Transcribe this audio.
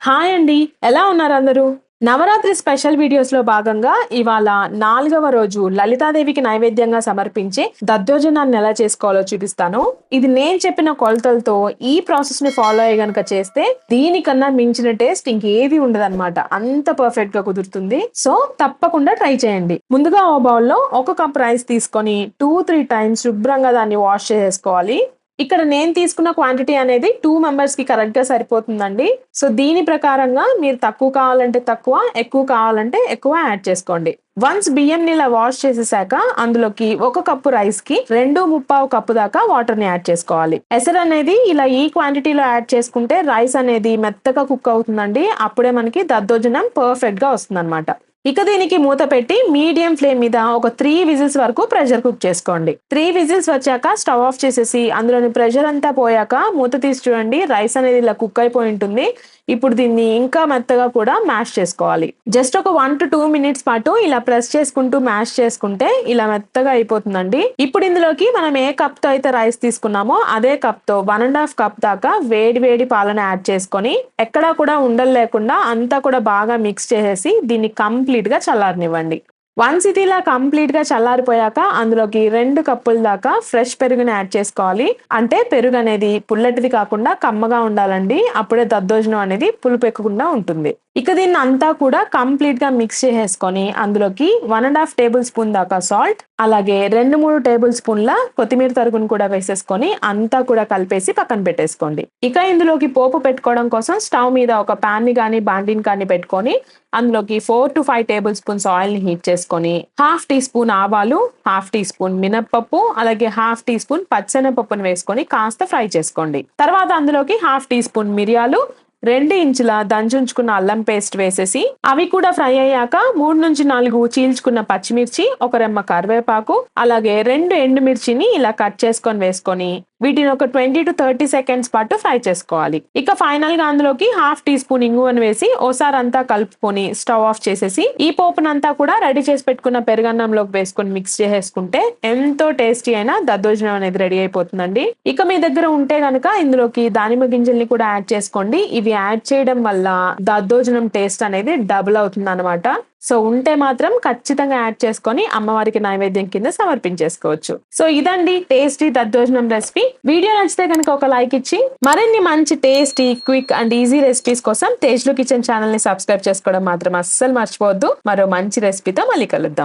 Hi అండి. ఎలా ఉన్నారు అందరూ? నవరాత్రి స్పెషల్ వీడియోస్‌లో భాగంగా ఇవాళ 4వ రోజు లలితాదేవికి నైవేద్యంగా సమర్పించే దద్దోజనాన్ని ఎలా చేసుకోవాలో చూపిస్తాను. ఇది నేను చెప్పిన కొలతలతో ఈ ప్రాసెస్‌ని ఫాలో అయ్యి గనక చేస్తే దీనికన్నా మించిన టేస్ట్ ఇంకేది ఉండదన్నమాట. అంత పర్ఫెక్ట్‌గా కుదురుతుంది. సో, తప్పకుండా ట్రై చేయండి. ముందుగా ఓ బౌల్‌లో 1 కప్ రైస్ తీసుకొని 2, 3 టైమ్స్ శుభ్రంగా దాన్ని వాష్ చేసేసుకోవాలి. ఇక్కడ నేను తీసుకున్న క్వాంటిటీ అనేది 2 మెంబర్స్‌కి కరెక్ట్‌గా సరిపోతుందండి. సో, దీని ప్రకారంగా మీరు తక్కువ కావాలంటే తక్కువ, ఎక్కువ కావాలంటే ఎక్కువ యాడ్ చేసుకోండి. వన్స్ బియ్యంని ఇలా వాష్ చేసేసాక అందులోకి 1 కప్పు రైస్‌కి 2:3 కప్పు దాకా వాటర్‌ని యాడ్ చేసుకోవాలి. ఎసరనేది ఇలా ఈ క్వాంటిటీలో యాడ్ చేసుకుంటే రైస్ అనేది మెత్తగా కుక్ అవుతుందండి. అప్పుడే మనకి దద్దోజనం పర్ఫెక్ట్‌గా వస్తుందన్నమాట. ఇక దీనికి మూత పెట్టి మీడియం ఫ్లేమ్ మీద ఒక 3 విజిల్స్ వరకు ప్రెషర్ కుక్ చేసుకోండి. 3 విజిల్స్ వచ్చాక స్టవ్ ఆఫ్ చేసేసి అందులోని ప్రెషర్ అంతా పోయాక మూత తీసి చూడండి, రైస్ అనేది ఇలా కుక్ అయిపోయి ఉంటుంది. ఇప్పుడు దీన్ని ఇంకా మెత్తగా కూడా మ్యాష్ చేసుకోవాలి. జస్ట్ ఒక 1-2 మినిట్స్ పాటు ఇలా ప్రెస్ చేసుకుంటూ మ్యాష్ చేసుకుంటే ఇలా మెత్తగా అయిపోతుందండి. ఇప్పుడు ఇందులోకి మనం ఏ కప్ తో అయితే రైస్ తీసుకున్నామో అదే కప్ తో 1.5 కప్ దాకా వేడి వేడి పాలను యాడ్ చేసుకొని ఎక్కడా కూడా ఉండలు లేకుండా అంతా కూడా బాగా మిక్స్ చేసేసి దీన్ని కంప్లీట్ గా చల్లారనివ్వండి. వన్స్ ఇది ఇలా కంప్లీట్ గా చల్లారిపోయాక అందులోకి 2 కప్పుల దాకా ఫ్రెష్ పెరుగుని యాడ్ చేసుకోవాలి. అంటే పెరుగు అనేది పుల్లటిది కాకుండా కమ్మగా ఉండాలండి. అప్పుడే దద్దోజనం అనేది పులుపు ఎక్కకుండా ఉంటుంది. ఇక దీన్ని అంతా కూడా కంప్లీట్ గా మిక్స్ చేసేసుకొని అందులోకి 1.5 టేబుల్ స్పూన్ దాకా సాల్ట్, అలాగే 2-3 టేబుల్ స్పూన్ల కొత్తిమీర తరుగును కూడా వేసేసుకొని అంతా కూడా కలిపేసి పక్కన పెట్టేసుకోండి. ఇక ఇందులోకి పోపు పెట్టుకోవడం కోసం స్టవ్ మీద ఒక పాన్ ని కానీ బాండిని కానీ పెట్టుకొని అందులోకి 4-5 టేబుల్ స్పూన్స్ ఆయిల్ ని హీట్ చేసుకొని 1/2 టీ స్పూన్ ఆవాలు, 1/2 టీ స్పూన్ మినప్పప్పు, అలాగే 1/2 టీ స్పూన్ పచ్చెనపప్పును వేసుకొని కాస్త ఫ్రై చేసుకోండి. తర్వాత అందులోకి 1/2 టీ స్పూన్ మిరియాలు, 2 ఇంచుల దంచుంచుకున్న అల్లం పేస్ట్ వేసేసి అవి కూడా ఫ్రై అయ్యాక 3-4 చీల్చుకున్న పచ్చిమిర్చి, ఒక రెమ్మ కరివేపాకు, అలాగే 2 ఎండుమిర్చిని ఇలా కట్ చేసుకొని వేసుకొని వీటిని ఒక 20-30 సెకండ్స్ పాటు ఫ్రై చేసుకోవాలి. ఇక ఫైనల్ గా అందులోకి 1/2 టీ స్పూన్ ఇంగువను వేసి ఓసారి అంతా కలుపుకొని స్టవ్ ఆఫ్ చేసేసి ఈ పోపునంతా కూడా రెడీ చేసి పెట్టుకున్న పెరుగన్నంలోకి వేసుకొని మిక్స్ చేసేసుకుంటే ఎంతో టేస్టీ అయిన దద్దోజనం అనేది రెడీ అయిపోతుందండి. ఇక మీ దగ్గర ఉంటే గనక ఇందులోకి దానిమ్మ గింజల్ని కూడా యాడ్ చేసుకోండి. ఇవి యాడ్ చేయడం వల్ల దద్దోజనం టేస్ట్ అనేది డబుల్ అవుతుంది అనమాట. సో ఉంటే మాత్రం ఖచ్చితంగా యాడ్ చేసుకొని అమ్మవారికి నైవేద్యం కింద సమర్పించేసుకోవచ్చు. సో ఇదండి టేస్టీ దద్దోజనం రెసిపీ. వీడియో నచ్చితే కనుక ఒక లైక్ ఇచ్చి మరిన్ని మంచి tasty, quick and easy recipes కోసం తేజ్లు కిచెన్ ఛానల్ ని సబ్స్క్రైబ్ చేసుకోవడం మాత్రం అస్సలు మర్చిపోవద్దు. మరో మంచి రెసిపీతో మళ్ళీ కలుద్దాం.